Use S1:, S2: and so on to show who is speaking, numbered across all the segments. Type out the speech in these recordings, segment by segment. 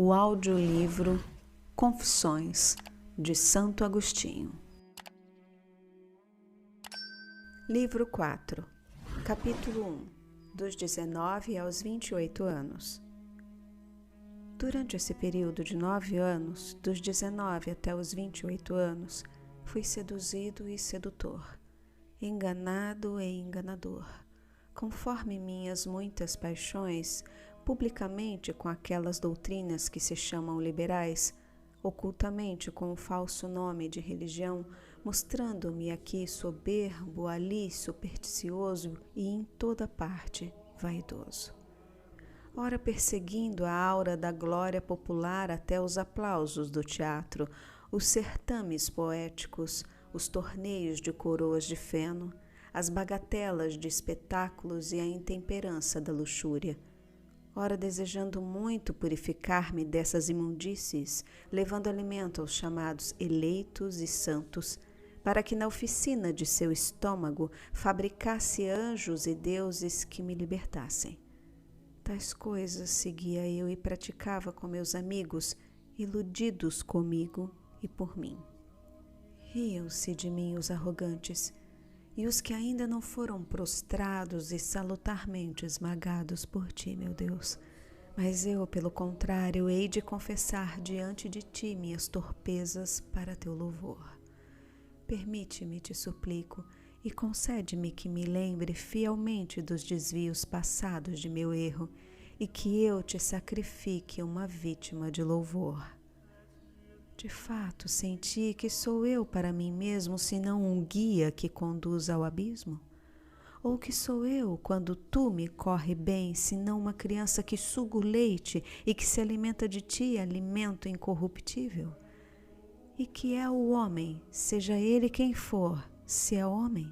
S1: O audiolivro Confissões de Santo Agostinho. Livro 4, Capítulo 1, dos 19 aos 28 anos. Durante esse período de 9 anos, dos 19 até os 28 anos, fui seduzido e sedutor, enganado e enganador, conforme minhas muitas paixões, publicamente com aquelas doutrinas que se chamam liberais, ocultamente com o falso nome de religião, mostrando-me aqui soberbo, ali supersticioso e em toda parte vaidoso. Ora perseguindo a aura da glória popular até os aplausos do teatro, os certames poéticos, os torneios de coroas de feno, as bagatelas de espetáculos e a intemperança da luxúria. Ora desejando muito purificar-me dessas imundícies, levando alimento aos chamados eleitos e santos, para que na oficina de seu estômago fabricasse anjos e deuses que me libertassem. Tais coisas seguia eu e praticava com meus amigos, iludidos comigo e por mim. Riam-se de mim os arrogantes, e os que ainda não foram prostrados e salutarmente esmagados por ti, meu Deus. Mas eu, pelo contrário, hei de confessar diante de ti minhas torpezas para teu louvor. Permite-me, te suplico, e concede-me que me lembre fielmente dos desvios passados de meu erro, e que eu te sacrifique uma vítima de louvor. De fato, senti que sou eu para mim mesmo, senão um guia que conduz ao abismo? Ou que sou eu, quando tu me corre bem, senão uma criança que suga o leite e que se alimenta de ti, alimento incorruptível? E que é o homem, seja ele quem for, se é homem?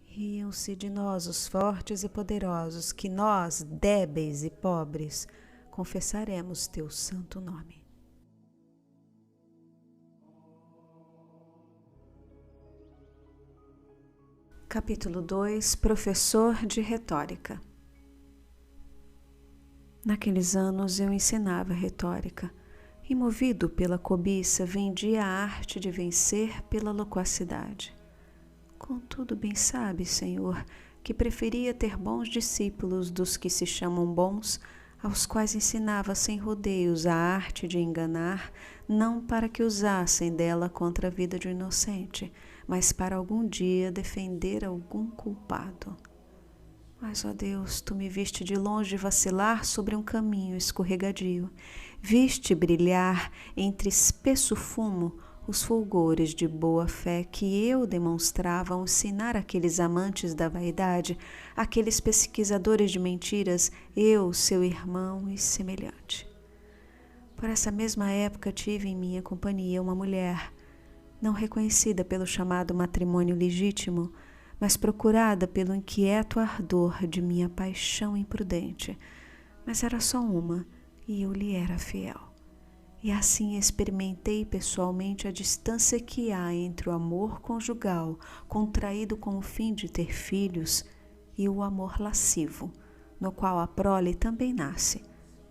S1: Riam-se de nós os fortes e poderosos, que nós, débeis e pobres, confessaremos teu santo nome. Capítulo 2, Professor de Retórica. Naqueles anos eu ensinava retórica e, movido pela cobiça, vendia a arte de vencer pela loquacidade. Contudo, bem sabes, Senhor, que preferia ter bons discípulos dos que se chamam bons, aos quais ensinava sem rodeios a arte de enganar, não para que usassem dela contra a vida de um inocente, mas para algum dia defender algum culpado. Mas, ó Deus, tu me viste de longe vacilar sobre um caminho escorregadio, viste brilhar entre espesso fumo os fulgores de boa fé que eu demonstrava ao ensinar aqueles amantes da vaidade, aqueles pesquisadores de mentiras, eu, seu irmão e semelhante. Por essa mesma época tive em minha companhia uma mulher, não reconhecida pelo chamado matrimônio legítimo, mas procurada pelo inquieto ardor de minha paixão imprudente. Mas era só uma, e eu lhe era fiel. E assim experimentei pessoalmente a distância que há entre o amor conjugal, contraído com o fim de ter filhos, e o amor lascivo, no qual a prole também nasce,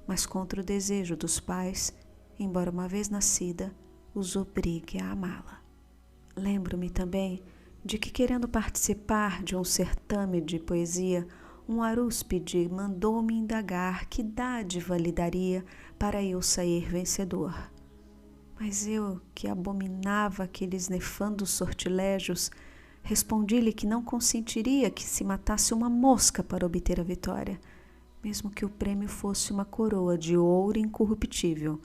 S1: mas contra o desejo dos pais, embora uma vez nascida, os obrigue a amá-la. Lembro-me também de que, querendo participar de um certame de poesia, um arúspide mandou-me indagar que dádiva lhe daria para eu sair vencedor. Mas eu, que abominava aqueles nefandos sortilégios, respondi-lhe que não consentiria que se matasse uma mosca para obter a vitória, mesmo que o prêmio fosse uma coroa de ouro incorruptível.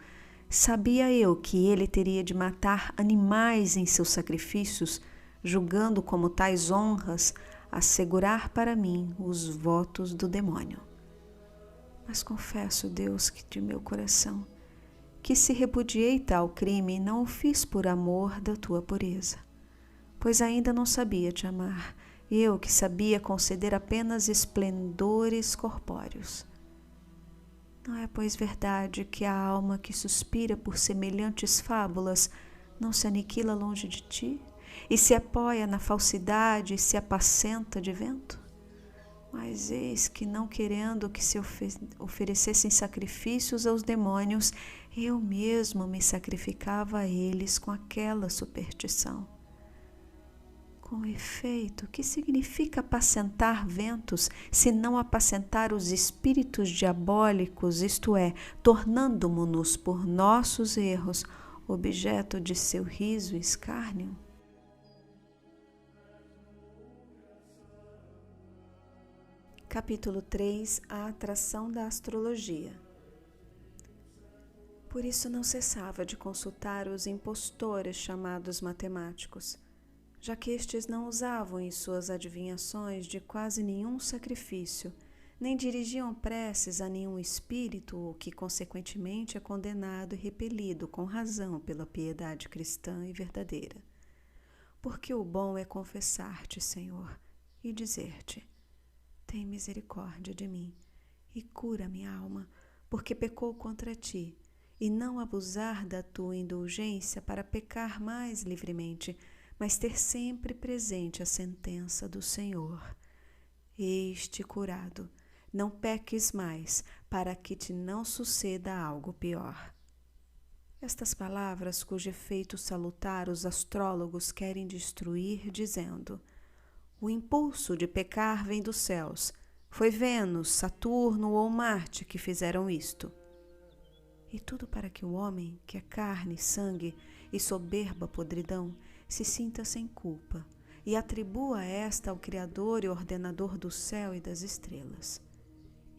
S1: Sabia eu que ele teria de matar animais em seus sacrifícios, julgando como tais honras assegurar para mim os votos do demônio. Mas confesso, Deus, que de meu coração, que se repudiei tal crime, não o fiz por amor da tua pureza, pois ainda não sabia te amar, eu que sabia conceder apenas esplendores corpóreos. Não é, pois, verdade que a alma que suspira por semelhantes fábulas não se aniquila longe de ti, e se apoia na falsidade e se apacenta de vento? Mas eis que, não querendo que se oferecessem sacrifícios aos demônios, eu mesmo me sacrificava a eles com aquela superstição. Com efeito, que significa apacentar ventos, se não apacentar os espíritos diabólicos, isto é, tornando-mo-nos por nossos erros objeto de seu riso e escárnio? Capítulo 3. A atração da astrologia. Por isso não cessava de consultar os impostores chamados matemáticos, já que estes não usavam em suas adivinhações de quase nenhum sacrifício, nem dirigiam preces a nenhum espírito, o que consequentemente é condenado e repelido com razão pela piedade cristã e verdadeira. Porque o bom é confessar-te, Senhor, e dizer-te: tem misericórdia de mim e cura minha alma, porque pecou contra ti, e não abusar da tua indulgência para pecar mais livremente, mas ter sempre presente a sentença do Senhor. Eis-te curado, não peques mais, para que te não suceda algo pior. Estas palavras, cujo efeito salutar os astrólogos querem destruir, dizendo: o impulso de pecar vem dos céus. Foi Vênus, Saturno ou Marte que fizeram isto. E tudo para que o homem, que é carne, sangue e soberba podridão, se sinta sem culpa e atribua esta ao Criador e ordenador do céu e das estrelas.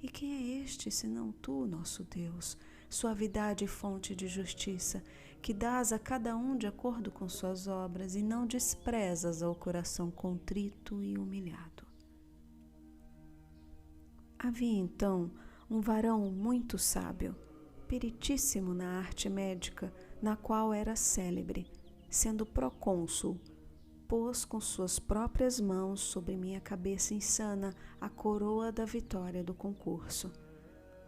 S1: E quem é este, senão tu, nosso Deus, suavidade e fonte de justiça, que dás a cada um de acordo com suas obras e não desprezas ao coração contrito e humilhado? Havia então um varão muito sábio, peritíssimo na arte médica, na qual era célebre, sendo procônsul, pôs com suas próprias mãos sobre minha cabeça insana a coroa da vitória do concurso.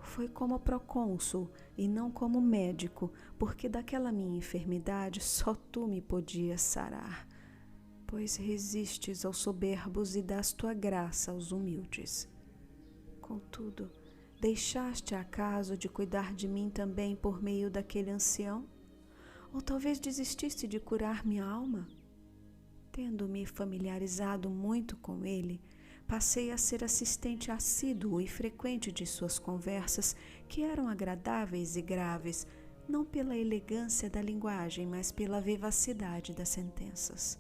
S1: Foi como procônsul e não como médico, porque daquela minha enfermidade só tu me podias sarar, pois resistes aos soberbos e dás tua graça aos humildes. Contudo, deixaste acaso de cuidar de mim também por meio daquele ancião? Ou talvez desististe de curar minha alma? Tendo-me familiarizado muito com ele, passei a ser assistente assíduo e frequente de suas conversas, que eram agradáveis e graves, não pela elegância da linguagem, mas pela vivacidade das sentenças.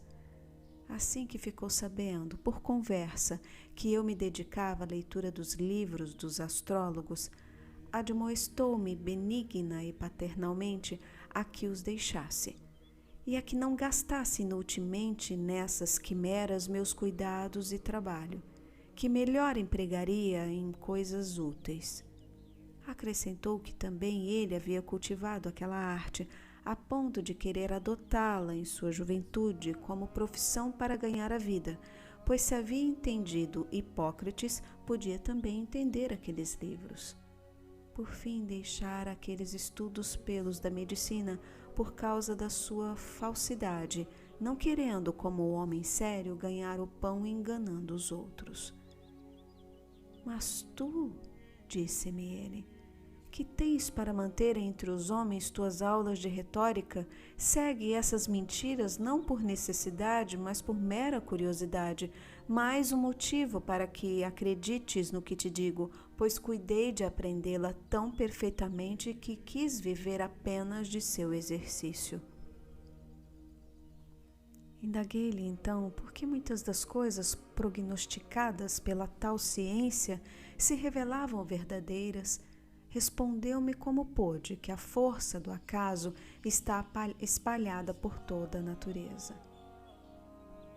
S1: Assim que ficou sabendo, por conversa, que eu me dedicava à leitura dos livros dos astrólogos, admoestou-me benigna e paternalmente a que os deixasse, e a que não gastasse inutilmente nessas quimeras meus cuidados e trabalho, que melhor empregaria em coisas úteis. Acrescentou que também ele havia cultivado aquela arte, a ponto de querer adotá-la em sua juventude como profissão para ganhar a vida, pois se havia entendido Hipócrates, podia também entender aqueles livros. Por fim, deixara aqueles estudos pelos da medicina por causa da sua falsidade, não querendo, como homem sério, ganhar o pão enganando os outros. Mas tu, disse-me ele, que tens para manter entre os homens tuas aulas de retórica, segue essas mentiras não por necessidade, mas por mera curiosidade, mais um motivo para que acredites no que te digo, pois cuidei de aprendê-la tão perfeitamente que quis viver apenas de seu exercício. Indaguei-lhe então por que muitas das coisas prognosticadas pela tal ciência se revelavam verdadeiras. Respondeu-me como pôde que a força do acaso está espalhada por toda a natureza.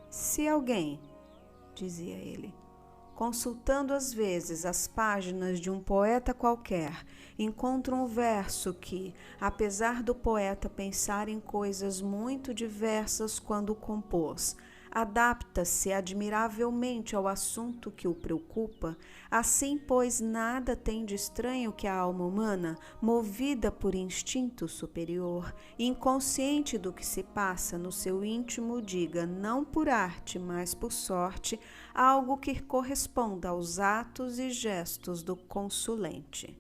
S1: Se alguém, dizia ele, consultando às vezes as páginas de um poeta qualquer, encontra um verso que, apesar do poeta pensar em coisas muito diversas quando o compôs, adapta-se admiravelmente ao assunto que o preocupa, assim, pois, nada tem de estranho que a alma humana, movida por instinto superior, inconsciente do que se passa no seu íntimo, diga, não por arte, mas por sorte, algo que corresponda aos atos e gestos do consulente.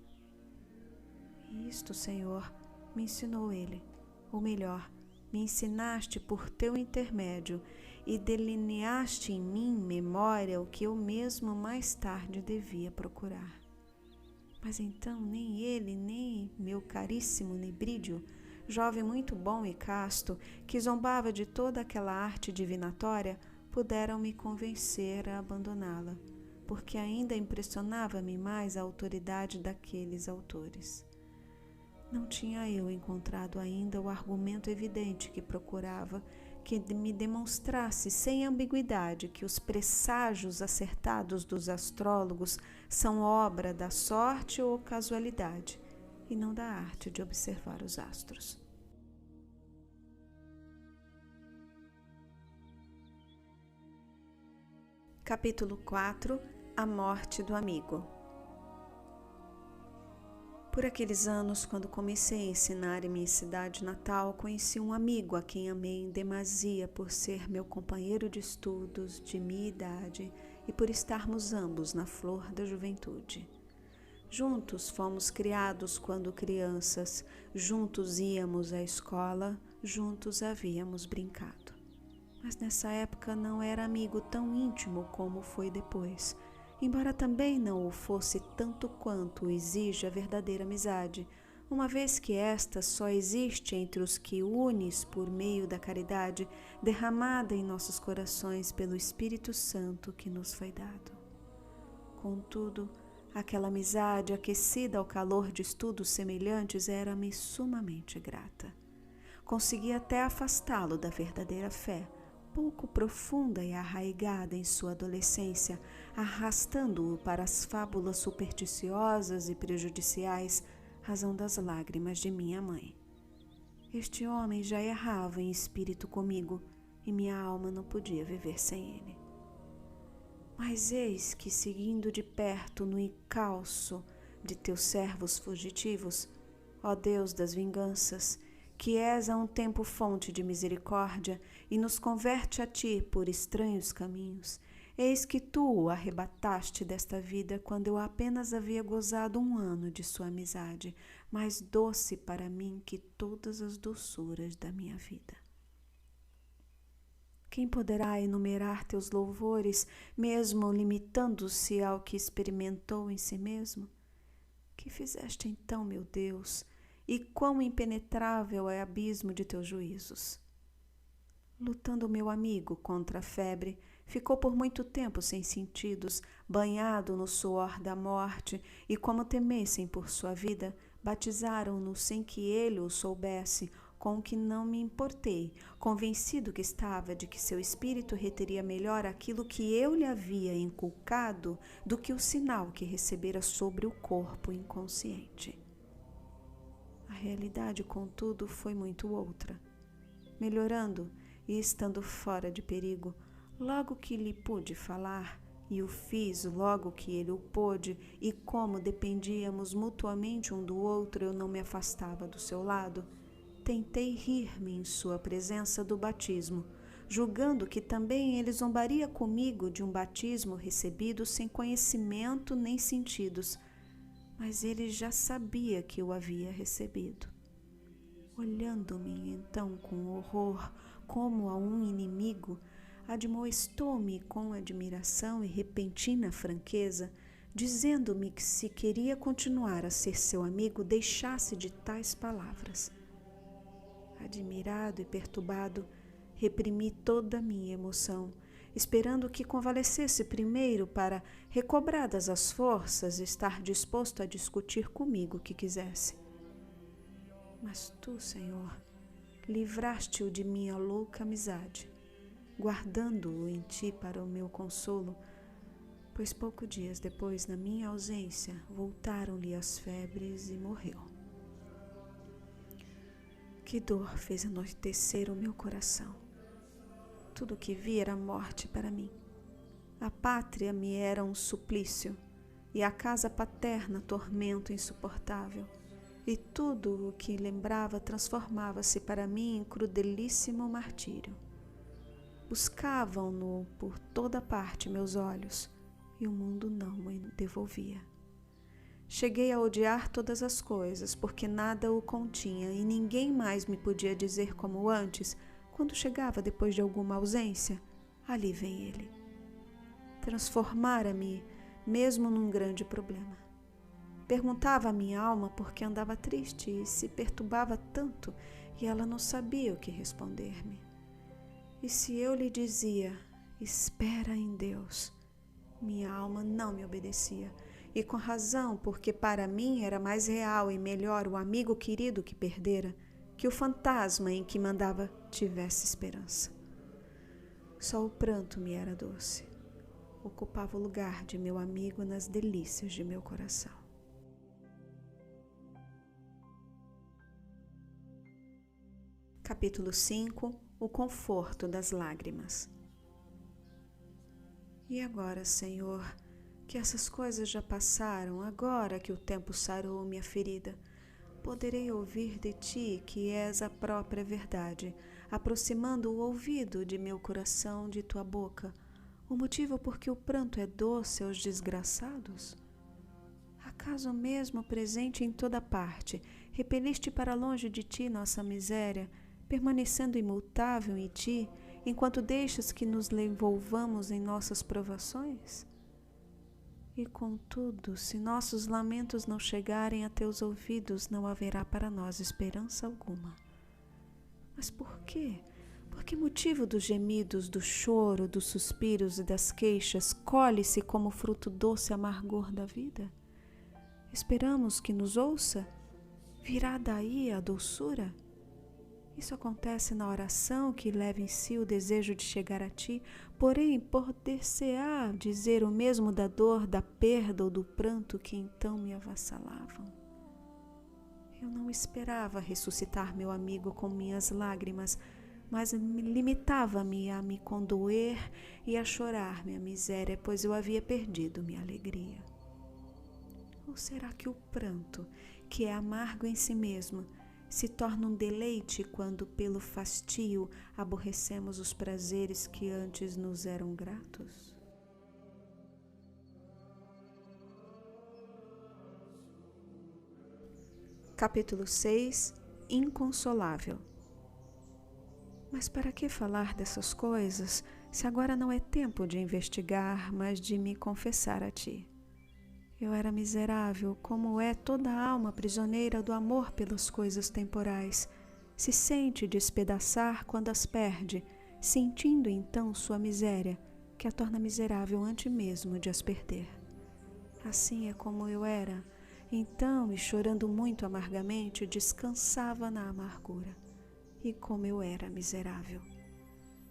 S1: Isto, Senhor, me ensinou ele, ou melhor, me ensinaste por teu intermédio e delineaste em mim memória o que eu mesmo mais tarde devia procurar. Mas então nem ele, nem meu caríssimo Nebrídio, jovem muito bom e casto, que zombava de toda aquela arte divinatória, puderam me convencer a abandoná-la, porque ainda impressionava-me mais a autoridade daqueles autores. Não tinha eu encontrado ainda o argumento evidente que procurava, que me demonstrasse sem ambiguidade que os presságios acertados dos astrólogos são obra da sorte ou casualidade, e não da arte de observar os astros. Capítulo 4 – A morte do amigo. Por aqueles anos, quando comecei a ensinar em minha cidade natal, conheci um amigo a quem amei em demasia por ser meu companheiro de estudos, de minha idade e por estarmos ambos na flor da juventude. Juntos fomos criados quando crianças, juntos íamos à escola, juntos havíamos brincado. Mas nessa época não era amigo tão íntimo como foi depois, embora também não o fosse tanto quanto exige a verdadeira amizade, uma vez que esta só existe entre os que unes por meio da caridade derramada em nossos corações pelo Espírito Santo que nos foi dado. Contudo, aquela amizade aquecida ao calor de estudos semelhantes era-me sumamente grata. Consegui até afastá-lo da verdadeira fé, pouco profunda e arraigada em sua adolescência, arrastando-o para as fábulas supersticiosas e prejudiciais, razão das lágrimas de minha mãe. Este homem já errava em espírito comigo, e minha alma não podia viver sem ele. Mas eis que, seguindo de perto no encalço de teus servos fugitivos, ó Deus das vinganças, que és a um tempo fonte de misericórdia e nos converte a ti por estranhos caminhos, eis que tu o arrebataste desta vida quando eu apenas havia gozado 1 ano de sua amizade, mais doce para mim que todas as doçuras da minha vida. Quem poderá enumerar teus louvores, mesmo limitando-se ao que experimentou em si mesmo? Que fizeste então, meu Deus, e quão impenetrável é o abismo de teus juízos. Lutando meu amigo contra a febre, ficou por muito tempo sem sentidos, banhado no suor da morte, e como temessem por sua vida, batizaram-no sem que ele o soubesse, com o que não me importei, convencido que estava de que seu espírito reteria melhor aquilo que eu lhe havia inculcado do que o sinal que recebera sobre o corpo inconsciente. A realidade, contudo, foi muito outra. Melhorando e estando fora de perigo, logo que lhe pude falar, e o fiz logo que ele o pôde, e como dependíamos mutuamente um do outro, eu não me afastava do seu lado, tentei rir-me em sua presença do batismo, julgando que também ele zombaria comigo de um batismo recebido sem conhecimento nem sentidos, mas ele já sabia que o havia recebido. Olhando-me então com horror, como a um inimigo, admoestou-me com admiração e repentina franqueza, dizendo-me que se queria continuar a ser seu amigo, deixasse de tais palavras. Admirado e perturbado, reprimi toda a minha emoção, esperando que convalescesse primeiro para, recobradas as forças, estar disposto a discutir comigo o que quisesse. Mas tu, Senhor, livraste-o de minha louca amizade, guardando-o em ti para o meu consolo, pois poucos dias depois, na minha ausência, voltaram-lhe as febres e morreu. Que dor fez anoitecer o meu coração. tudo o que vi era morte para mim. A pátria me era um suplício, e a casa paterna tormento insuportável, e tudo o que lembrava transformava-se para mim em crudelíssimo martírio. Buscavam-no por toda parte meus olhos, e o mundo não me devolvia. Cheguei a odiar todas as coisas, porque nada o continha, e ninguém mais me podia dizer como antes, quando chegava depois de alguma ausência: ali vem ele. Transformara-me mesmo num grande problema. Perguntava à minha alma por que andava triste e se perturbava tanto, e ela não sabia o que responder-me. E se eu lhe dizia: espera em Deus, minha alma não me obedecia, e com razão, porque para mim era mais real e melhor o amigo querido que perdera, que o fantasma em que mandava tivesse esperança. Só o pranto me era doce. Ocupava o lugar de meu amigo nas delícias de meu coração. Capítulo 5. O conforto das lágrimas. E agora, Senhor, que essas coisas já passaram, agora que o tempo sarou minha ferida, poderei ouvir de Ti, que és a própria verdade, aproximando o ouvido de meu coração de Tua boca, o motivo por que o pranto é doce aos desgraçados? Acaso mesmo presente em toda parte, repeliste para longe de Ti nossa miséria, permanecendo imutável em Ti, enquanto deixas que nos envolvamos em nossas provações? E contudo, se nossos lamentos não chegarem a Teus ouvidos, não haverá para nós esperança alguma. Mas por quê? Por que motivo dos gemidos, do choro, dos suspiros e das queixas colhe-se como fruto doce amargor da vida? Esperamos que nos ouça? Virá daí a doçura? Isso acontece na oração que leva em si o desejo de chegar a Ti, porém poder-se-á dizer o mesmo da dor, da perda ou do pranto que então me avassalavam. Eu não esperava ressuscitar meu amigo com minhas lágrimas, mas limitava-me a me condoer e a chorar minha miséria, pois eu havia perdido minha alegria. Ou será que o pranto, que é amargo em si mesmo, se torna um deleite quando, pelo fastio, aborrecemos os prazeres que antes nos eram gratos? Capítulo 6. Inconsolável. Mas para que falar dessas coisas, se agora não é tempo de investigar, mas de me confessar a Ti? Eu era miserável, como é toda alma prisioneira do amor pelas coisas temporais. Se sente despedaçar quando as perde, sentindo então sua miséria, que a torna miserável antes mesmo de as perder. Assim é como eu era. Então, e chorando muito amargamente, descansava na amargura. E como eu era miserável.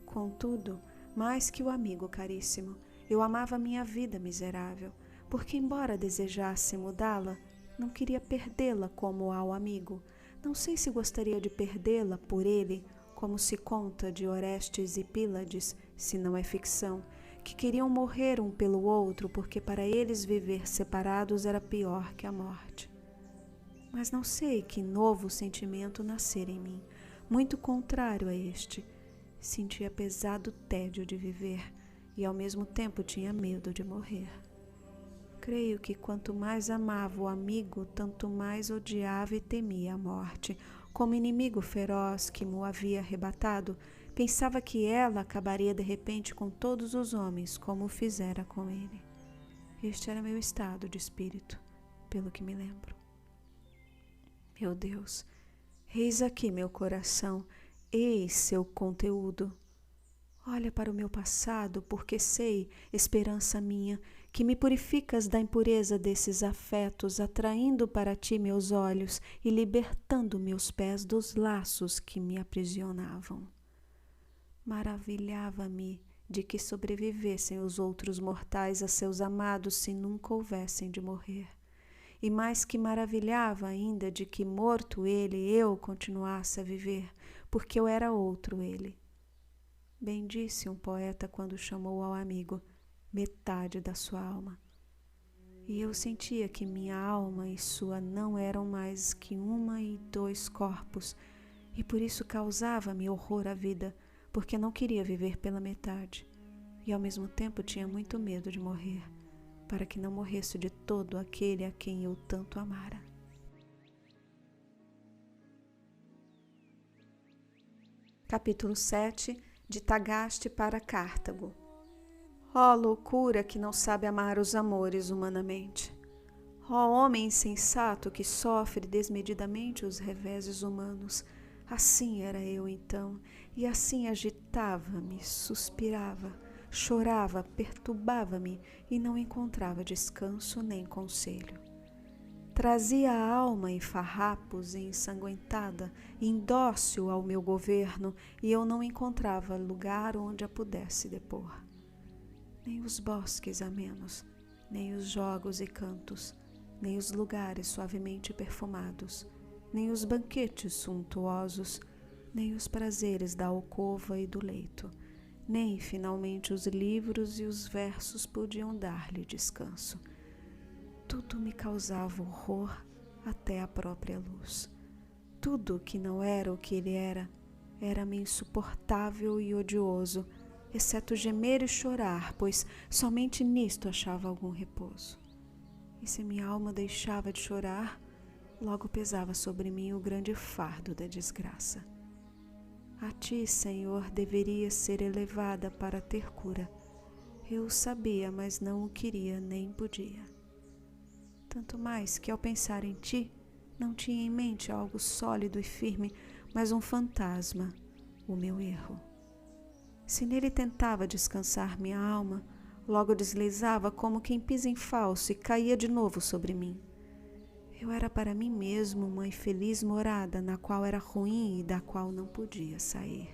S1: Contudo, mais que o amigo caríssimo, eu amava minha vida miserável, porque embora desejasse mudá-la, não queria perdê-la como ao amigo. Não sei se gostaria de perdê-la por ele, como se conta de Orestes e Pílades, se não é ficção, que queriam morrer um pelo outro, porque para eles viver separados era pior que a morte. Mas não sei que novo sentimento nascera em mim, muito contrário a este. Sentia pesado tédio de viver e ao mesmo tempo tinha medo de morrer. Creio que quanto mais amava o amigo, tanto mais odiava e temia a morte. Como inimigo feroz que mo havia arrebatado, pensava que ela acabaria de repente com todos os homens, como o fizera com ele. Este era meu estado de espírito, pelo que me lembro. Meu Deus, eis aqui meu coração, eis seu conteúdo. Olha para o meu passado, porque sei, esperança minha, que me purificas da impureza desses afetos, atraindo para Ti meus olhos e libertando meus pés dos laços que me aprisionavam. Maravilhava-me de que sobrevivessem os outros mortais a seus amados se nunca houvessem de morrer. E mais que maravilhava ainda de que, morto ele, eu continuasse a viver, porque eu era outro ele. Bem disse um poeta quando chamou ao amigo metade da sua alma. E eu sentia que minha alma e sua não eram mais que uma e dois corpos, e por isso causava-me horror à vida, porque não queria viver pela metade, e ao mesmo tempo tinha muito medo de morrer, para que não morresse de todo aquele a quem eu tanto amara. Capítulo 7. De Tagaste para Cartago. Ó loucura que não sabe amar os amores humanamente! Ó homem insensato que sofre desmedidamente os reveses humanos! Assim era eu então, e assim agitava-me, suspirava, chorava, perturbava-me e não encontrava descanso nem conselho. Trazia a alma em farrapos e ensanguentada, indócil ao meu governo, e eu não encontrava lugar onde a pudesse depor. Nem os bosques amenos, nem os jogos e cantos, nem os lugares suavemente perfumados, nem os banquetes suntuosos, nem os prazeres da alcova e do leito, nem, finalmente, os livros e os versos podiam dar-lhe descanso. Tudo me causava horror, até a própria luz. Tudo que não era o que ele era-me insuportável e odioso, exceto gemer e chorar, pois somente nisto achava algum repouso. E se minha alma deixava de chorar, logo pesava sobre mim o grande fardo da desgraça. A ti, Senhor, deveria ser elevada para ter cura. Eu o sabia, mas não o queria nem podia. Tanto mais que, ao pensar em ti, não tinha em mente algo sólido e firme, mas um fantasma, o meu erro. Se nele tentava descansar minha alma, logo deslizava como quem pisa em falso e caía de novo sobre mim. Eu era para mim mesmo uma infeliz morada na qual era ruim e da qual não podia sair.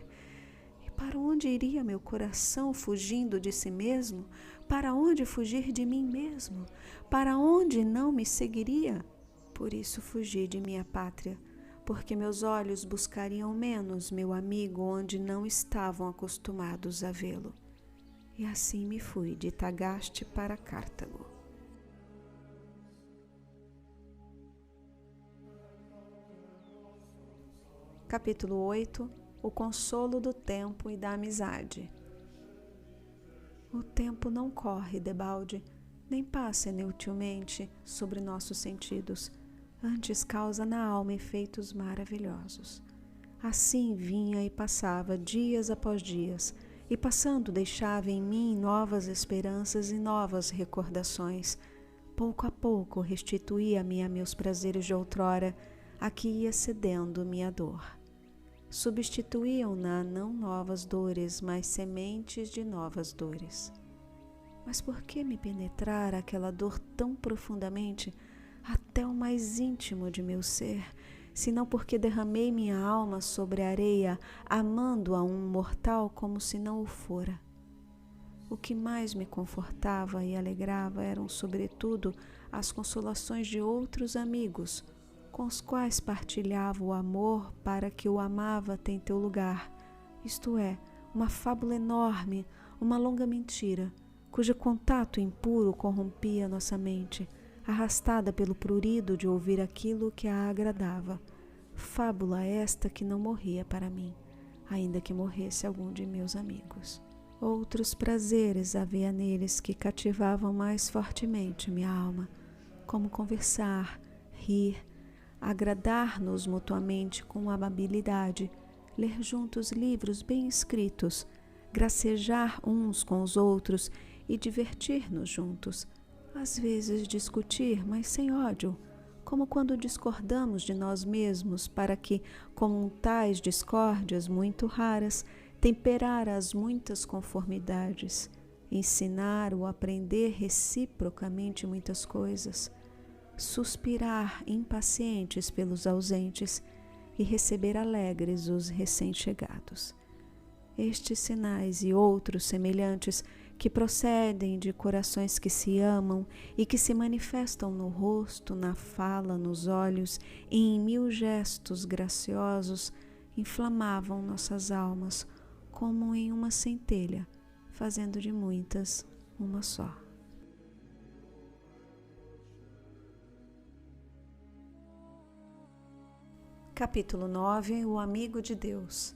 S1: E para onde iria meu coração fugindo de si mesmo? Para onde fugir de mim mesmo? Para onde não me seguiria? Por isso fugi de minha pátria, porque meus olhos buscariam menos meu amigo onde não estavam acostumados a vê-lo. E assim me fui de Tagaste para Cartago. Capítulo 8. O consolo do tempo e da amizade. O tempo não corre debalde, nem passa inutilmente sobre nossos sentidos, antes causa na alma efeitos maravilhosos. Assim vinha e passava dias após dias, e passando deixava em mim novas esperanças e novas recordações. Pouco a pouco restituía-me a meus prazeres de outrora, a que ia cedendo minha dor. Substituíam-na não novas dores, mas sementes de novas dores. Mas por que me penetrar aquela dor tão profundamente até o mais íntimo de meu ser, senão porque derramei minha alma sobre a areia, amando a um mortal como se não o fora? O que mais me confortava e alegrava eram, sobretudo, as consolações de outros amigos, com os quais partilhava o amor para que o amava tem teu lugar, isto é, uma fábula enorme, uma longa mentira, cujo contato impuro corrompia nossa mente, arrastada pelo prurido de ouvir aquilo que a agradava. Fábula esta que não morria para mim, ainda que morresse algum de meus amigos. Outros prazeres havia neles que cativavam mais fortemente minha alma, como conversar, rir, agradar-nos mutuamente com amabilidade, ler juntos livros bem escritos, gracejar uns com os outros e divertir-nos juntos, às vezes discutir, mas sem ódio, como quando discordamos de nós mesmos, para que, com tais discórdias muito raras, temperar as muitas conformidades, ensinar ou aprender reciprocamente muitas coisas, suspirar impacientes pelos ausentes e receber alegres os recém-chegados. Estes sinais e outros semelhantes que procedem de corações que se amam e que se manifestam no rosto, na fala, nos olhos e em mil gestos graciosos, inflamavam nossas almas como em uma centelha, fazendo de muitas uma só. Capítulo 9. O amigo de Deus.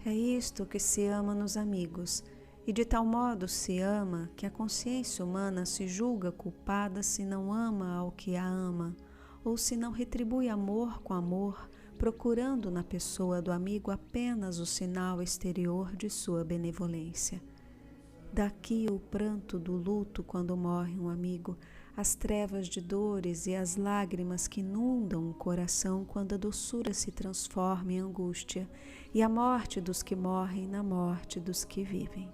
S1: É isto que se ama nos amigos, e de tal modo se ama que a consciência humana se julga culpada se não ama ao que a ama, ou se não retribui amor com amor, procurando na pessoa do amigo apenas o sinal exterior de sua benevolência. Daqui o pranto do luto quando morre um amigo, as trevas de dores e as lágrimas que inundam o coração quando a doçura se transforma em angústia, e a morte dos que morrem na morte dos que vivem.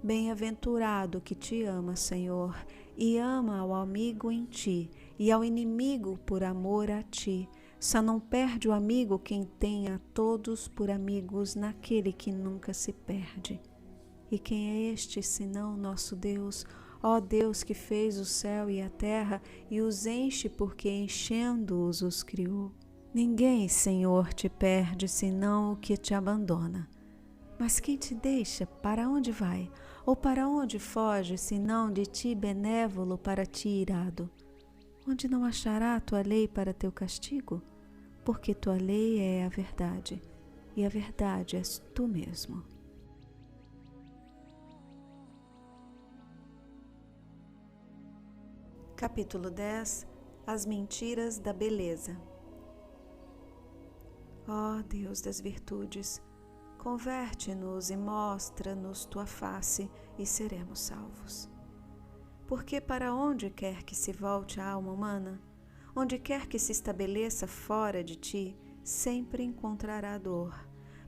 S1: Bem-aventurado que te ama, Senhor, e ama ao amigo em ti, e ao inimigo por amor a ti. Só não perde o amigo quem tem a todos por amigos naquele que nunca se perde. E quem é este, senão nosso Deus? Ó Deus que fez o céu e a terra e os enche porque enchendo-os os criou. Ninguém, Senhor, te perde senão o que te abandona. Mas quem te deixa, para onde vai? Ou para onde foge, senão de ti benévolo para ti irado? Onde não achará a tua lei para teu castigo? Porque tua lei é a verdade, e a verdade és tu mesmo. Capítulo 10. As mentiras da beleza. Ó Deus das virtudes, converte-nos e mostra-nos tua face e seremos salvos. Porque para onde quer que se volte a alma humana, onde quer que se estabeleça fora de ti, sempre encontrará dor,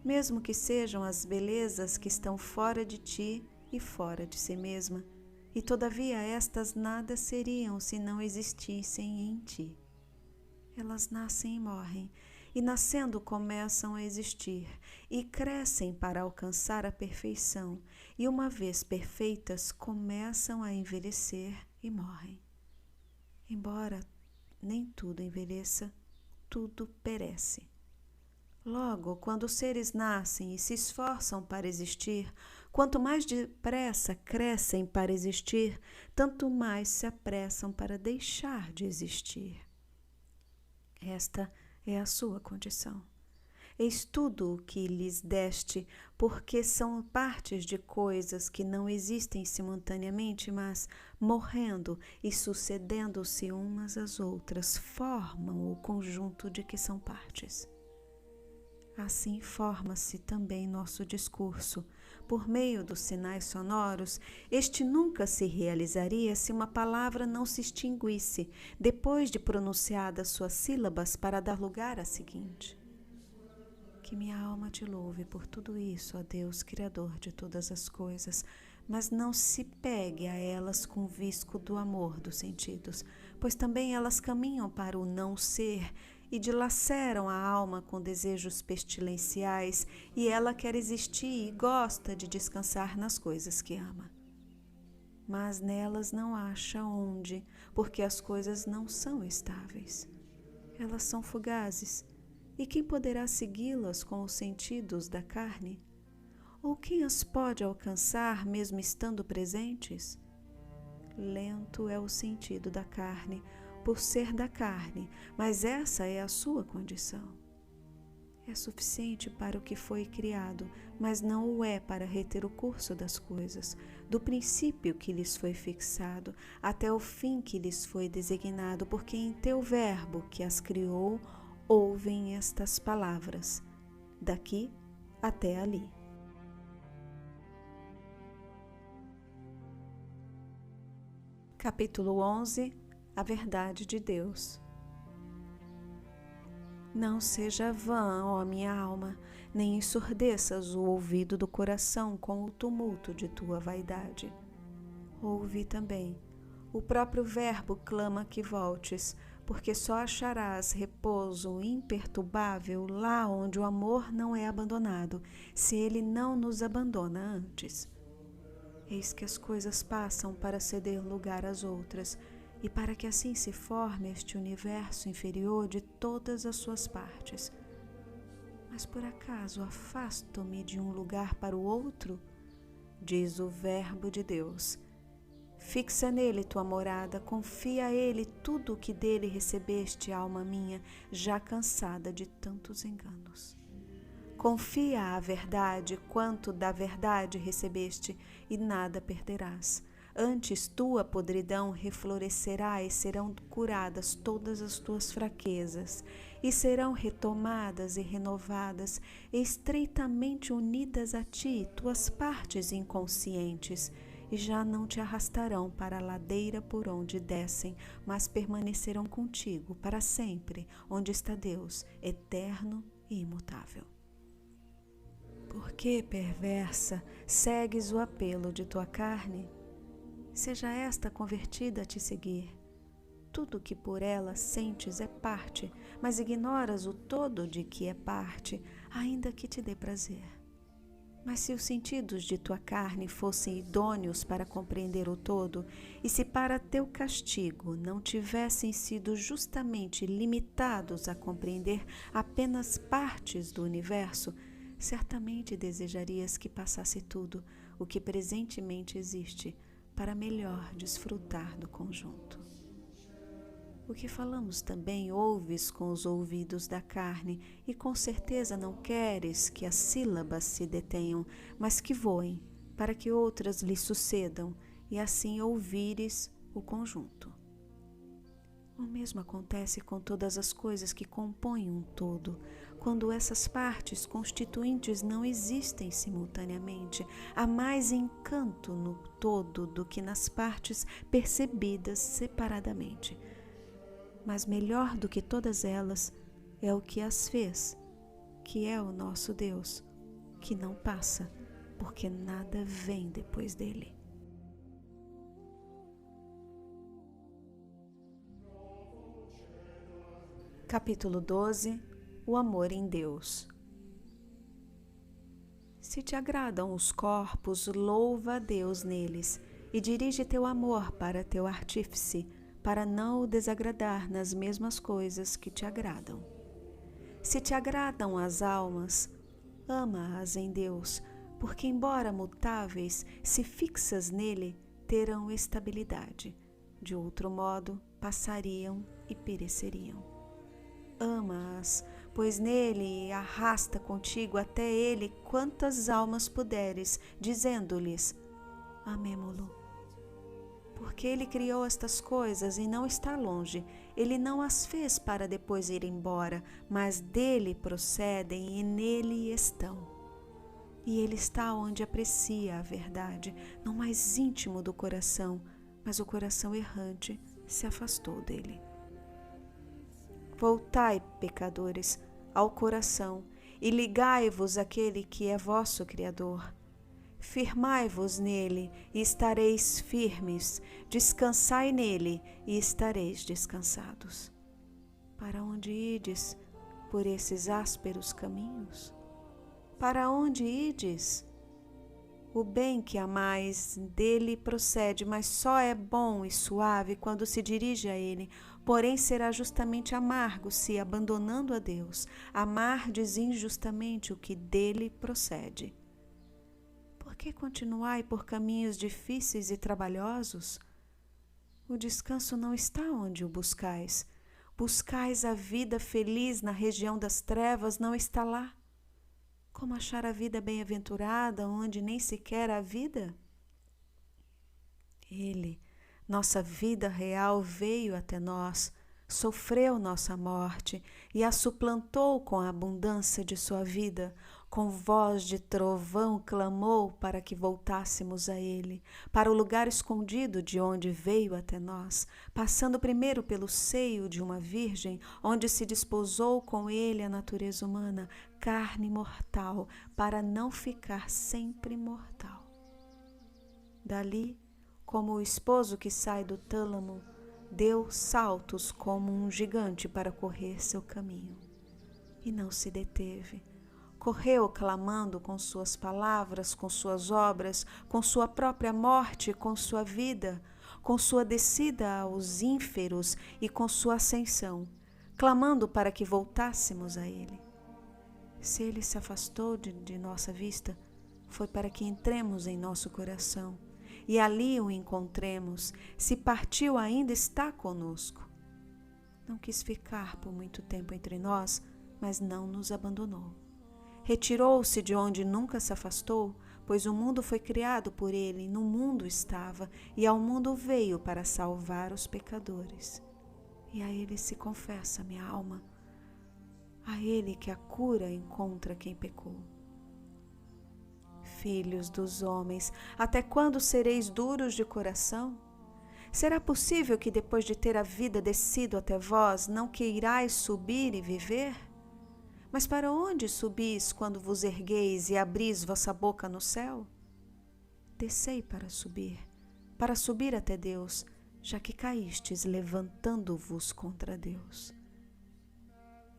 S1: mesmo que sejam as belezas que estão fora de ti e fora de si mesma. E todavia estas nada seriam se não existissem em ti. Elas nascem e morrem, e nascendo começam a existir, e crescem para alcançar a perfeição, e uma vez perfeitas começam a envelhecer e morrem. Embora nem tudo envelheça, tudo perece. Logo, quando os seres nascem e se esforçam para existir, quanto mais depressa crescem para existir, tanto mais se apressam para deixar de existir. Esta é a sua condição. Eis tudo o que lhes deste, porque são partes de coisas que não existem simultaneamente, mas, morrendo e sucedendo-se umas às outras, formam o conjunto de que são partes. Assim forma-se também nosso discurso. Por meio dos sinais sonoros, este nunca se realizaria se uma palavra não se extinguisse, depois de pronunciadas suas sílabas para dar lugar à seguinte. Que minha alma te louve por tudo isso, ó Deus, Criador de todas as coisas, mas não se pegue a elas com o visco do amor dos sentidos, pois também elas caminham para o não ser e dilaceram a alma com desejos pestilenciais, e ela quer existir e gosta de descansar nas coisas que ama. Mas nelas não acha onde, porque as coisas não são estáveis. Elas são fugazes, e quem poderá segui-las com os sentidos da carne? Ou quem as pode alcançar mesmo estando presentes? Lento é o sentido da carne, por ser da carne, mas essa é a sua condição. É suficiente para o que foi criado, mas não o é para reter o curso das coisas, do princípio que lhes foi fixado, até o fim que lhes foi designado, porque em teu verbo que as criou, ouvem estas palavras, daqui até ali. Capítulo 11. A verdade de Deus. Não seja vã, ó minha alma, nem ensurdeças o ouvido do coração com o tumulto de tua vaidade. Ouve também. O próprio verbo clama que voltes, porque só acharás repouso imperturbável lá onde o amor não é abandonado, se ele não nos abandona antes. Eis que as coisas passam para ceder lugar às outras, e para que assim se forme este universo inferior de todas as suas partes. Mas por acaso afasto-me de um lugar para o outro? Diz o Verbo de Deus. Fixa nele tua morada, confia a ele tudo o que dele recebeste, alma minha, já cansada de tantos enganos. Confia à verdade quanto da verdade recebeste, e nada perderás. Antes tua podridão reflorescerá e serão curadas todas as tuas fraquezas, e serão retomadas e renovadas, estreitamente unidas a ti, tuas partes inconscientes, e já não te arrastarão para a ladeira por onde descem, mas permanecerão contigo para sempre, onde está Deus, eterno e imutável. Por que, perversa, segues o apelo de tua carne? Seja esta convertida a te seguir. Tudo que por ela sentes é parte, mas ignoras o todo de que é parte, ainda que te dê prazer. Mas se os sentidos de tua carne fossem idôneos para compreender o todo, e se para teu castigo não tivessem sido justamente limitados a compreender apenas partes do universo, certamente desejarias que passasse tudo o que presentemente existe, para melhor desfrutar do conjunto. O que falamos também ouves com os ouvidos da carne, e com certeza não queres que as sílabas se detenham, mas que voem, para que outras lhe sucedam, e assim ouvires o conjunto. O mesmo acontece com todas as coisas que compõem um todo. Quando essas partes constituintes não existem simultaneamente, há mais encanto no todo do que nas partes percebidas separadamente. Mas melhor do que todas elas é o que as fez, que é o nosso Deus, que não passa, porque nada vem depois dele. Capítulo 12. O amor em Deus. Se te agradam os corpos, louva a Deus neles, e dirige teu amor para teu artífice, para não o desagradar nas mesmas coisas que te agradam. Se te agradam as almas, ama-as em Deus, porque embora mutáveis, se fixas nele, terão estabilidade. De outro modo, passariam e pereceriam. Ama-as, pois nele arrasta contigo até ele quantas almas puderes, dizendo-lhes: amemo-lo. Porque ele criou estas coisas e não está longe, ele não as fez para depois ir embora, mas dele procedem e nele estão. E ele está onde aprecia a verdade, no mais íntimo do coração, mas o coração errante se afastou dele. Voltai, pecadores, ao coração, e ligai-vos àquele que é vosso Criador. Firmai-vos nele, e estareis firmes, descansai nele, e estareis descansados. Para onde ides por esses ásperos caminhos? Para onde ides? O bem que amais dele procede, mas só é bom e suave quando se dirige a ele, porém será justamente amargo se, abandonando a Deus, amardes injustamente o que dele procede. Por que continuai por caminhos difíceis e trabalhosos? O descanso não está onde o buscais. Buscais a vida feliz na região das trevas, não está lá. Como achar a vida bem-aventurada onde nem sequer há vida? Ele, nossa vida real, veio até nós, sofreu nossa morte e a suplantou com a abundância de sua vida. Com voz de trovão clamou para que voltássemos a ele, para o lugar escondido de onde veio até nós, passando primeiro pelo seio de uma virgem, onde se desposou com ele a natureza humana, carne mortal, para não ficar sempre mortal. Dali, como o esposo que sai do tálamo, deu saltos como um gigante para correr seu caminho. E não se deteve. Correu clamando com suas palavras, com suas obras, com sua própria morte, com sua vida, com sua descida aos ínferos e com sua ascensão, clamando para que voltássemos a ele. Se ele se afastou de nossa vista, foi para que entremos em nosso coração e ali o encontremos. Se partiu, ainda está conosco. Não quis ficar por muito tempo entre nós, mas não nos abandonou. Retirou-se de onde nunca se afastou, pois o mundo foi criado por ele, no mundo estava, e ao mundo veio para salvar os pecadores. E a ele se confessa minha alma, a ele que a cura encontra quem pecou. Filhos dos homens, até quando sereis duros de coração? Será possível que depois de ter a vida descido até vós, não queirais subir e viver? Mas para onde subis quando vos ergueis e abris vossa boca no céu? Descei para subir até Deus, já que caístes levantando-vos contra Deus.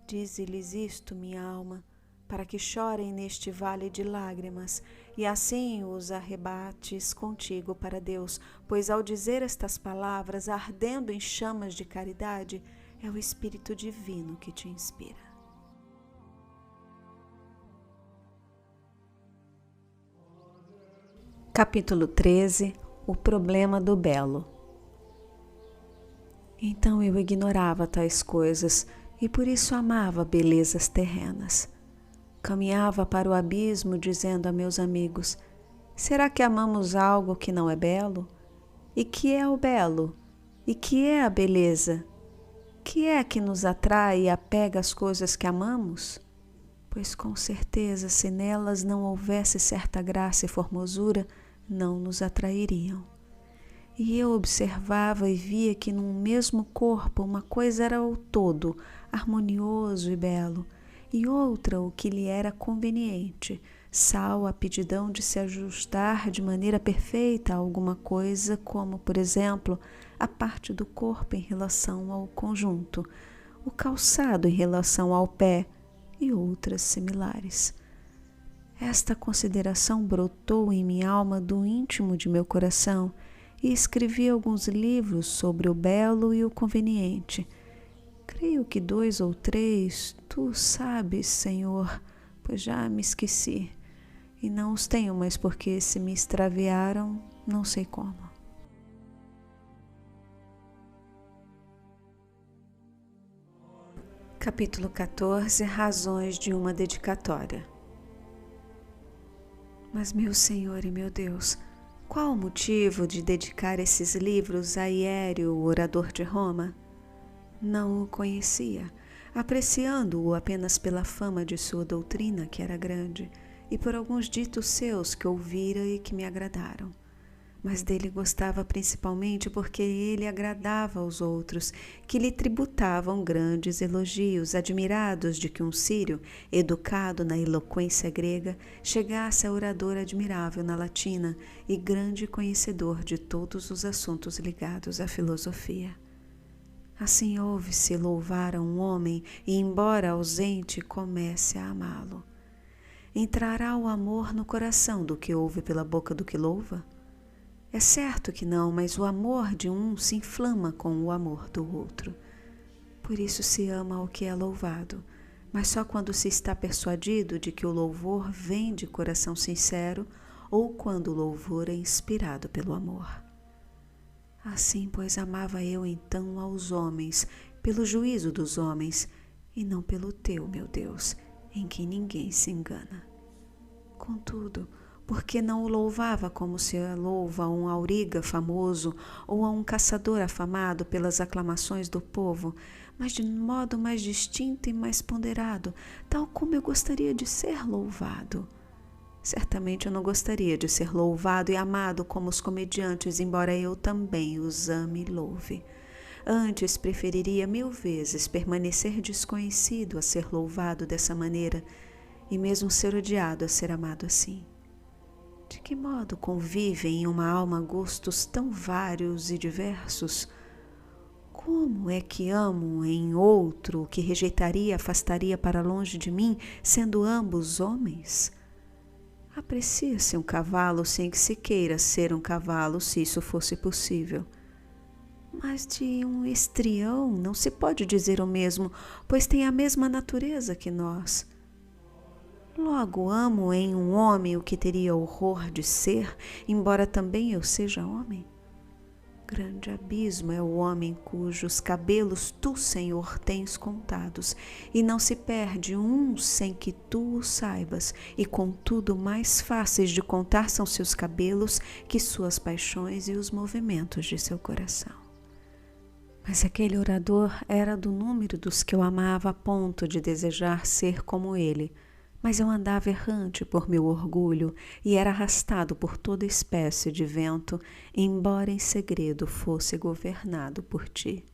S1: Dize-lhes isto, minha alma, para que chorem neste vale de lágrimas, e assim os arrebates contigo para Deus, pois ao dizer estas palavras, ardendo em chamas de caridade, é o Espírito Divino que te inspira. Capítulo 13. O problema do belo. Então eu ignorava tais coisas e por isso amava belezas terrenas. Caminhava para o abismo dizendo a meus amigos: será que amamos algo que não é belo? E que é o belo? E que é a beleza? Que é que nos atrai e apega às coisas que amamos? Pois com certeza, se nelas não houvesse certa graça e formosura, não nos atrairiam. E eu observava e via que num mesmo corpo uma coisa era o todo, harmonioso e belo, e outra o que lhe era conveniente, sal a aptidão de se ajustar de maneira perfeita a alguma coisa, como, por exemplo, a parte do corpo em relação ao conjunto, o calçado em relação ao pé e outras similares. Esta consideração brotou em minha alma do íntimo de meu coração e escrevi alguns livros sobre o belo e o conveniente. Creio que 2 ou 3, tu sabes, Senhor, pois já me esqueci, e não os tenho mais porque se me extraviaram, não sei como. Capítulo 14. Razões de uma dedicatória. Mas, meu Senhor e meu Deus, qual o motivo de dedicar esses livros a Hiério, o orador de Roma? Não o conhecia, apreciando-o apenas pela fama de sua doutrina, que era grande, e por alguns ditos seus que ouvira e que me agradaram. Mas dele gostava principalmente porque ele agradava aos outros, que lhe tributavam grandes elogios, admirados de que um sírio, educado na eloquência grega, chegasse a orador admirável na latina e grande conhecedor de todos os assuntos ligados à filosofia. Assim ouve-se louvar a um homem e, embora ausente, comece a amá-lo. Entrará o amor no coração do que ouve pela boca do que louva? É certo que não, mas o amor de um se inflama com o amor do outro. Por isso se ama o que é louvado, mas só quando se está persuadido de que o louvor vem de coração sincero ou quando o louvor é inspirado pelo amor. Assim, pois, amava eu então aos homens, pelo juízo dos homens, e não pelo teu, meu Deus, em que ninguém se engana. Contudo, porque não o louvava como se louva a um auriga famoso ou a um caçador afamado pelas aclamações do povo, mas de modo mais distinto e mais ponderado, tal como eu gostaria de ser louvado. Certamente eu não gostaria de ser louvado e amado como os comediantes, embora eu também os ame e louve. Antes preferiria 1000 vezes permanecer desconhecido a ser louvado dessa maneira, e mesmo ser odiado a ser amado assim. De que modo convivem em uma alma gostos tão vários e diversos? Como é que amo em outro o que rejeitaria e afastaria para longe de mim, sendo ambos homens? Aprecia-se um cavalo sem que se queira ser um cavalo, se isso fosse possível. Mas de um estrião não se pode dizer o mesmo, pois tem a mesma natureza que nós. Logo amo em um homem o que teria horror de ser, embora também eu seja homem? Grande abismo é o homem cujos cabelos tu, Senhor, tens contados, e não se perde um sem que tu o saibas, e contudo mais fáceis de contar são seus cabelos que suas paixões e os movimentos de seu coração. Mas aquele orador era do número dos que eu amava a ponto de desejar ser como ele, mas eu andava errante por meu orgulho e era arrastado por toda espécie de vento, embora em segredo fosse governado por ti.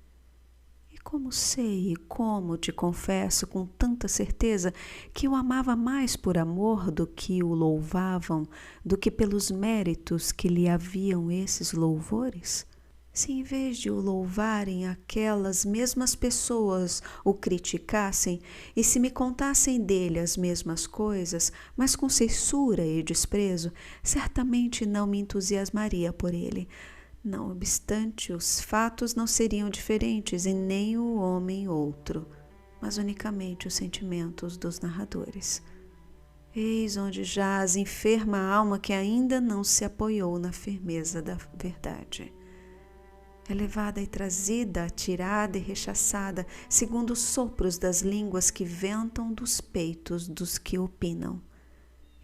S1: E como sei e como te confesso com tanta certeza que eu amava mais por amor do que o louvavam, do que pelos méritos que lhe haviam esses louvores? Se em vez de o louvarem aquelas mesmas pessoas o criticassem, e se me contassem dele as mesmas coisas, mas com censura e desprezo, certamente não me entusiasmaria por ele. Não obstante, os fatos não seriam diferentes e nem o homem outro, mas unicamente os sentimentos dos narradores. Eis onde jaz enferma a alma que ainda não se apoiou na firmeza da verdade. É levada e trazida, atirada e rechaçada, segundo os sopros das línguas que ventam dos peitos dos que opinam.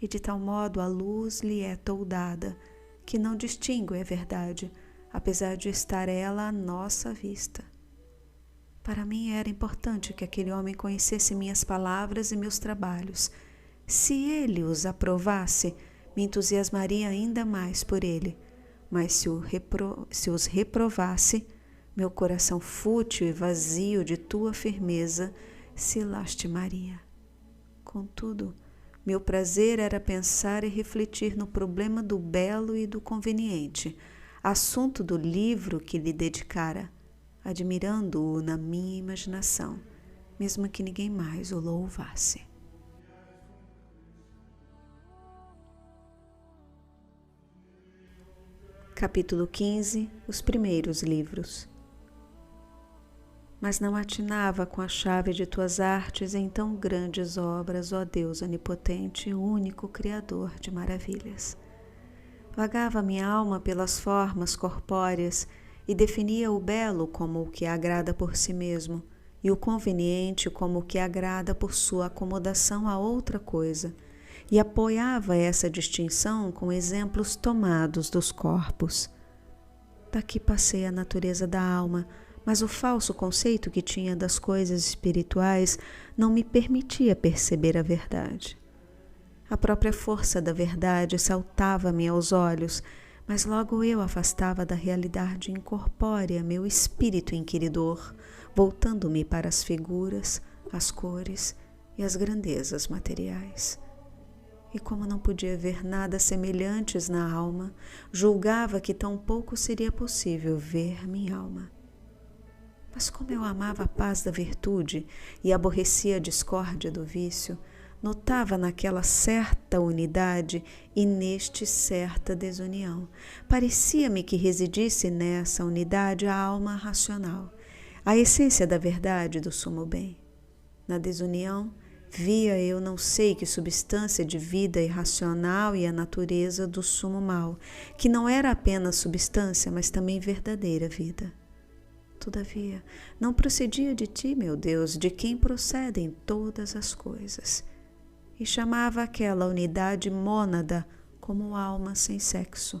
S1: E de tal modo a luz lhe é toldada, que não distingue a verdade, apesar de estar ela à nossa vista. Para mim era importante que aquele homem conhecesse minhas palavras e meus trabalhos. Se ele os aprovasse, me entusiasmaria ainda mais por ele. Mas se os reprovasse, meu coração fútil e vazio de tua firmeza se lastimaria. Contudo, meu prazer era pensar e refletir no problema do belo e do conveniente, assunto do livro que lhe dedicara, admirando-o na minha imaginação, mesmo que ninguém mais o louvasse. Capítulo 15. Os primeiros livros. Mas não atinava com a chave de tuas artes em tão grandes obras, ó Deus onipotente, único Criador de maravilhas. Vagava minha alma pelas formas corpóreas e definia o belo como o que agrada por si mesmo, e o conveniente como o que agrada por sua acomodação a outra coisa, e apoiava essa distinção com exemplos tomados dos corpos. Daqui passei a natureza da alma, mas o falso conceito que tinha das coisas espirituais não me permitia perceber a verdade. A própria força da verdade saltava-me aos olhos, mas logo eu afastava da realidade incorpórea meu espírito inquiridor, voltando-me para as figuras, as cores e as grandezas materiais. E como não podia ver nada semelhantes na alma, julgava que tão pouco seria possível ver minha alma. Mas como eu amava a paz da virtude e aborrecia a discórdia do vício, notava naquela certa unidade e neste certa desunião. Parecia-me que residisse nessa unidade a alma racional, a essência da verdade e do sumo bem. Na desunião, via eu não sei que substância de vida irracional e a natureza do sumo mal, que não era apenas substância, mas também verdadeira vida. Todavia, não procedia de ti, meu Deus, de quem procedem todas as coisas. E chamava aquela unidade mônada como alma sem sexo,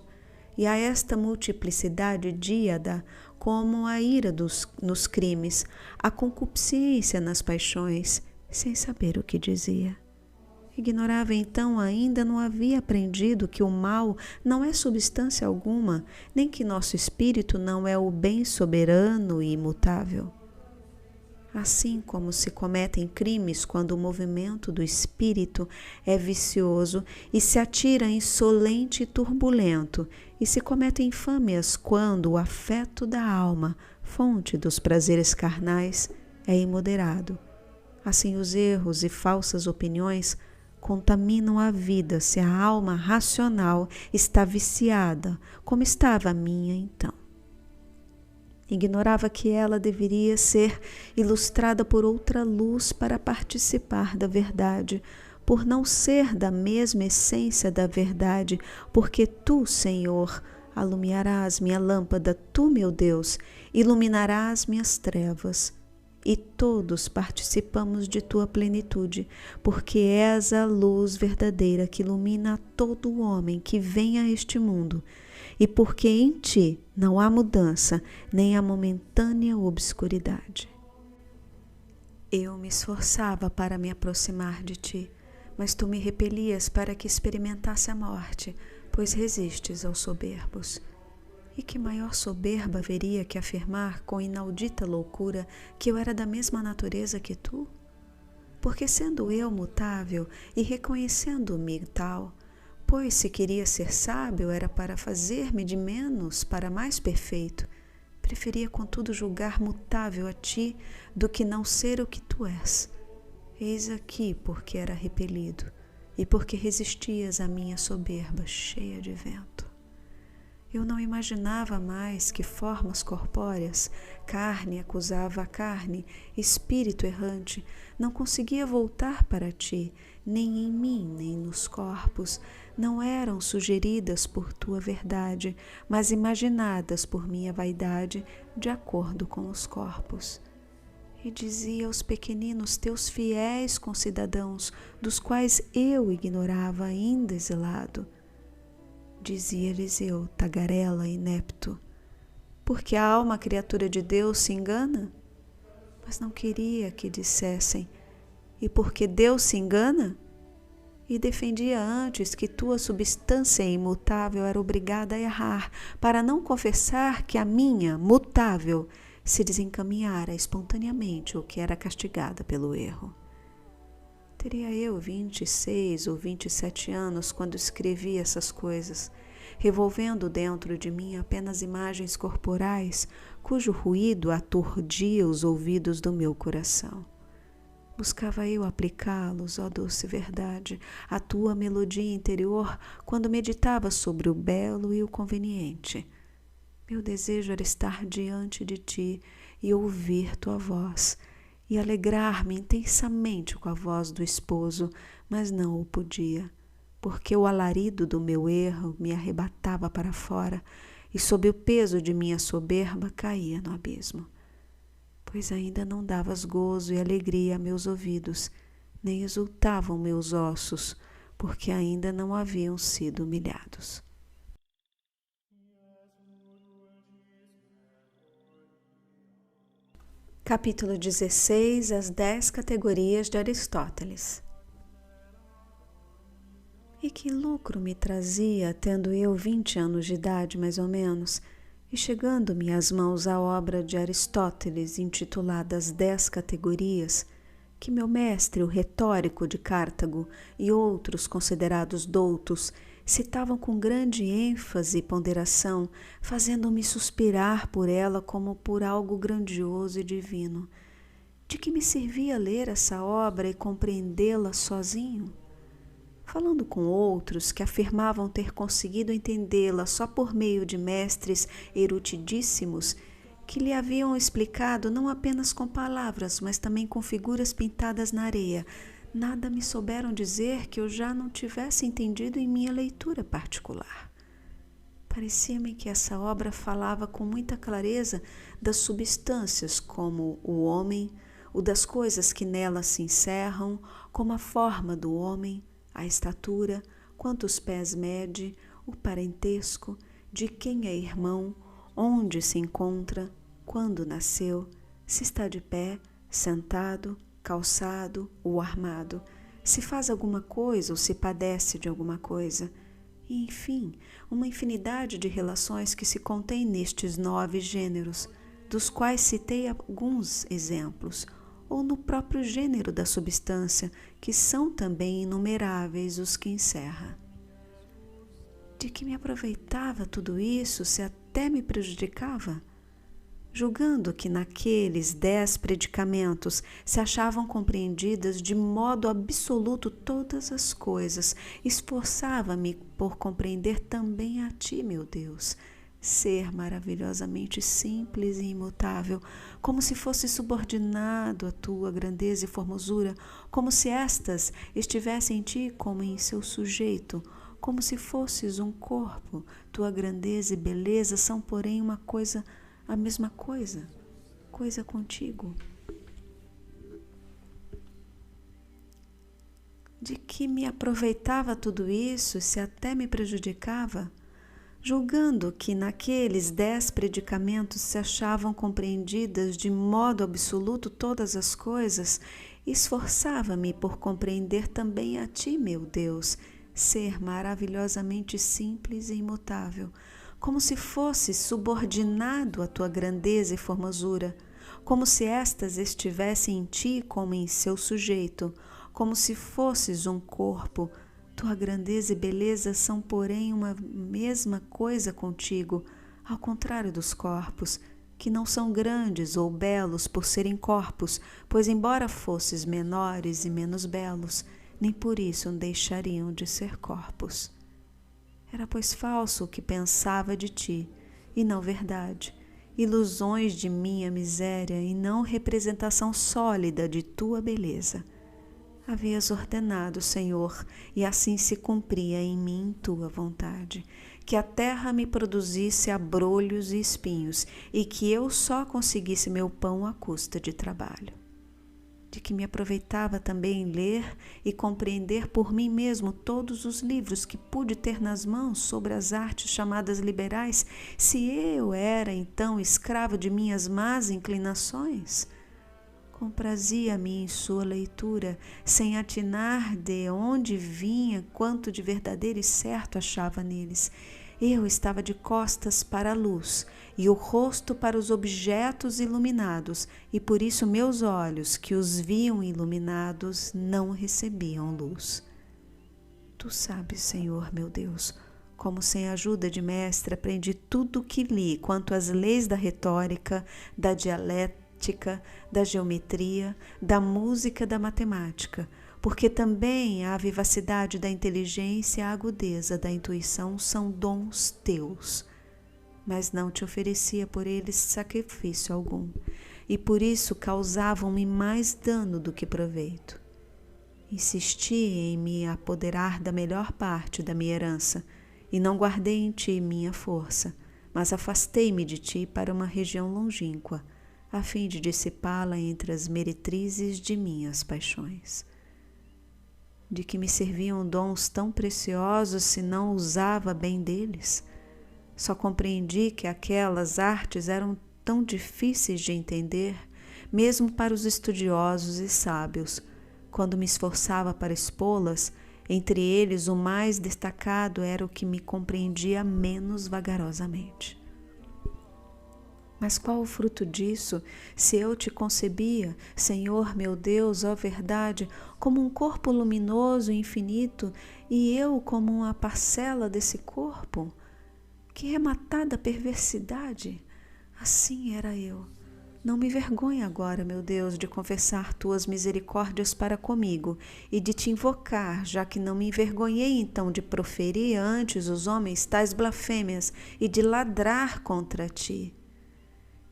S1: e a esta multiplicidade díada como a ira nos crimes, a concupiscência nas paixões, sem saber o que dizia. Ignorava então, ainda não havia aprendido que o mal não é substância alguma, nem que nosso espírito não é o bem soberano e imutável. Assim como se cometem crimes quando o movimento do espírito é vicioso e se atira insolente e turbulento, e se cometem infâmias quando o afeto da alma, fonte dos prazeres carnais, é imoderado. Assim os erros e falsas opiniões contaminam a vida se a alma racional está viciada, como estava a minha então. Ignorava que ela deveria ser ilustrada por outra luz para participar da verdade, por não ser da mesma essência da verdade, porque tu, Senhor, alumiarás minha lâmpada, tu, meu Deus, iluminarás minhas trevas. E todos participamos de tua plenitude, porque és a luz verdadeira que ilumina a todo homem que vem a este mundo, e porque em ti não há mudança, nem a momentânea obscuridade. Eu me esforçava para me aproximar de ti, mas tu me repelias para que experimentasse a morte, pois resistes aos soberbos. E que maior soberba haveria que afirmar com inaudita loucura que eu era da mesma natureza que tu? Porque sendo eu mutável e reconhecendo-me tal, pois se queria ser sábio era para fazer-me de menos para mais perfeito, preferia contudo julgar mutável a ti do que não ser o que tu és. Eis aqui porque era repelido e porque resistias à minha soberba cheia de vento. Eu não imaginava mais que formas corpóreas, carne acusava a carne, espírito errante, não conseguia voltar para ti, nem em mim, nem nos corpos, não eram sugeridas por tua verdade, mas imaginadas por minha vaidade, de acordo com os corpos. E dizia aos pequeninos teus fiéis concidadãos, dos quais eu ignorava ainda exilado. Dizia-lhes eu, tagarela inepto, porque a alma criatura de Deus se engana? Mas não queria que dissessem, e porque Deus se engana? E defendia antes que tua substância imutável era obrigada a errar, para não confessar que a minha, mutável, se desencaminhara espontaneamente o que era castigada pelo erro. Teria eu 26 ou 27 anos quando escrevi essas coisas, revolvendo dentro de mim apenas imagens corporais, cujo ruído aturdia os ouvidos do meu coração. Buscava eu aplicá-los, ó doce verdade, à tua melodia interior, quando meditava sobre o belo e o conveniente. Meu desejo era estar diante de ti e ouvir tua voz, e alegrar-me intensamente com a voz do esposo, mas não o podia, porque o alarido do meu erro me arrebatava para fora, e sob o peso de minha soberba caía no abismo. Pois ainda não davas gozo e alegria a meus ouvidos, nem exultavam meus ossos, porque ainda não haviam sido humilhados. Capítulo 16. As 10 categorias de Aristóteles. E que lucro me trazia, tendo eu 20 anos de idade, mais ou menos, e chegando-me às mãos a obra de Aristóteles, intitulada As 10 Categorias, que meu mestre, o retórico de Cartago, e outros considerados doutos, citavam com grande ênfase e ponderação, fazendo-me suspirar por ela como por algo grandioso e divino. De que me servia ler essa obra e compreendê-la sozinho? Falando com outros que afirmavam ter conseguido entendê-la só por meio de mestres erudidíssimos, que lhe haviam explicado não apenas com palavras, mas também com figuras pintadas na areia, nada me souberam dizer que eu já não tivesse entendido em minha leitura particular. Parecia-me que essa obra falava com muita clareza das substâncias, como o homem, o das coisas que nela se encerram, como a forma do homem, a estatura, quantos pés mede, o parentesco, de quem é irmão, onde se encontra, quando nasceu, se está de pé, sentado, calçado ou armado, se faz alguma coisa ou se padece de alguma coisa, e, enfim, uma infinidade de relações que se contém nestes 9 gêneros, dos quais citei alguns exemplos, ou no próprio gênero da substância, que são também inumeráveis os que encerra. De que me aproveitava tudo isso se até me prejudicava? Julgando que naqueles 10 predicamentos se achavam compreendidas de modo absoluto todas as coisas, esforçava-me por compreender também a ti, meu Deus, ser maravilhosamente simples e imutável, como se fosse subordinado à tua grandeza e formosura, como se estas estivessem em ti como em seu sujeito, como se fosses um corpo. Tua grandeza e beleza são, porém, uma coisa, a mesma coisa contigo. De que me aproveitava tudo isso, se até me prejudicava? Julgando que naqueles 10 predicamentos se achavam compreendidas de modo absoluto todas as coisas, esforçava-me por compreender também a ti, meu Deus, ser maravilhosamente simples e imutável, como se fosse subordinado à tua grandeza e formosura, como se estas estivessem em ti como em seu sujeito, como se fosses um corpo. Tua grandeza e beleza são, porém, uma mesma coisa contigo, ao contrário dos corpos, que não são grandes ou belos por serem corpos, pois embora fosses menores e menos belos, nem por isso deixariam de ser corpos. Era, pois, falso o que pensava de ti, e não verdade, ilusões de minha miséria e não representação sólida de tua beleza. Havias ordenado, Senhor, e assim se cumpria em mim tua vontade, que a terra me produzisse abrolhos e espinhos, e que eu só conseguisse meu pão à custa de trabalho. De que me aproveitava também ler e compreender por mim mesmo todos os livros que pude ter nas mãos sobre as artes chamadas liberais, se eu era então escravo de minhas más inclinações? Comprazia-me em sua leitura, sem atinar de onde vinha, quanto de verdadeiro e certo achava neles. Eu estava de costas para a luz e o rosto para os objetos iluminados, e por isso meus olhos, que os viam iluminados, não recebiam luz. Tu sabes, Senhor, meu Deus, como sem ajuda de mestre aprendi tudo o que li quanto às leis da retórica, da dialética, da geometria, da música, da matemática, porque também a vivacidade da inteligência e a agudeza da intuição são dons teus. Mas não te oferecia por eles sacrifício algum, e por isso causavam-me mais dano do que proveito. Insisti em me apoderar da melhor parte da minha herança, e não guardei em ti minha força, mas afastei-me de ti para uma região longínqua, a fim de dissipá-la entre as meretrizes de minhas paixões. De que me serviam dons tão preciosos se não usava bem deles? Só compreendi que aquelas artes eram tão difíceis de entender, mesmo para os estudiosos e sábios. Quando me esforçava para expô-las, entre eles o mais destacado era o que me compreendia menos vagarosamente. Mas qual o fruto disso, se eu te concebia, Senhor meu Deus, ó verdade, como um corpo luminoso e infinito, e eu como uma parcela desse corpo? Que rematada perversidade! Assim era eu. Não me vergonhe agora, meu Deus, de confessar tuas misericórdias para comigo e de te invocar, já que não me envergonhei então de proferir antes os homens tais blasfêmias e de ladrar contra ti.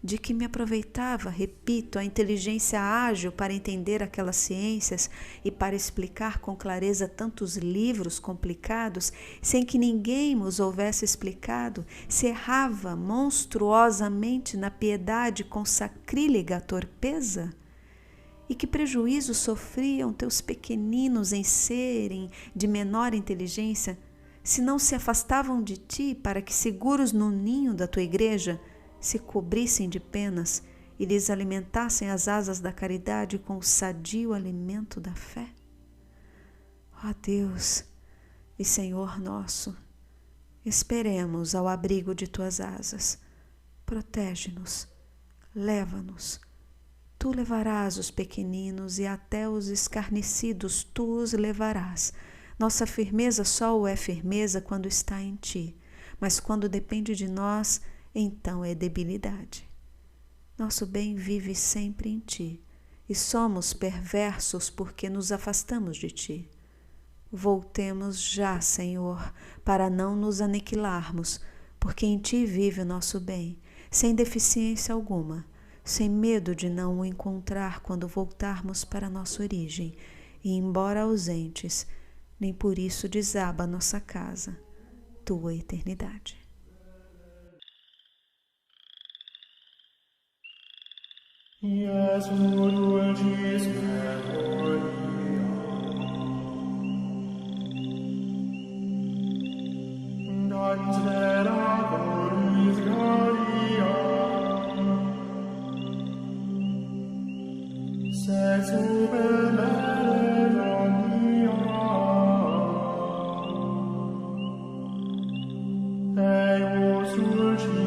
S1: De que me aproveitava, repito, a inteligência ágil para entender aquelas ciências e para explicar com clareza tantos livros complicados, sem que ninguém os houvesse explicado, se errava monstruosamente na piedade com sacrílega torpeza? E que prejuízo sofriam teus pequeninos em serem de menor inteligência, se não se afastavam de ti para que, seguros no ninho da tua igreja, se cobrissem de penas e lhes alimentassem as asas da caridade com o sadio alimento da fé? Ó Deus e Senhor nosso, esperemos ao abrigo de tuas asas, protege-nos, leva-nos. Tu levarás os pequeninos e até os escarnecidos tu os levarás. Nossa firmeza só o é firmeza quando está em ti, mas quando depende de nós, então é debilidade. Nosso bem vive sempre em ti, e somos perversos porque nos afastamos de ti. Voltemos já, Senhor, para não nos aniquilarmos, porque em Ti vive o nosso bem, sem deficiência alguma, sem medo de não o encontrar quando voltarmos para nossa origem, e embora ausentes, nem por isso desaba a nossa casa, Tua eternidade.
S2: Deus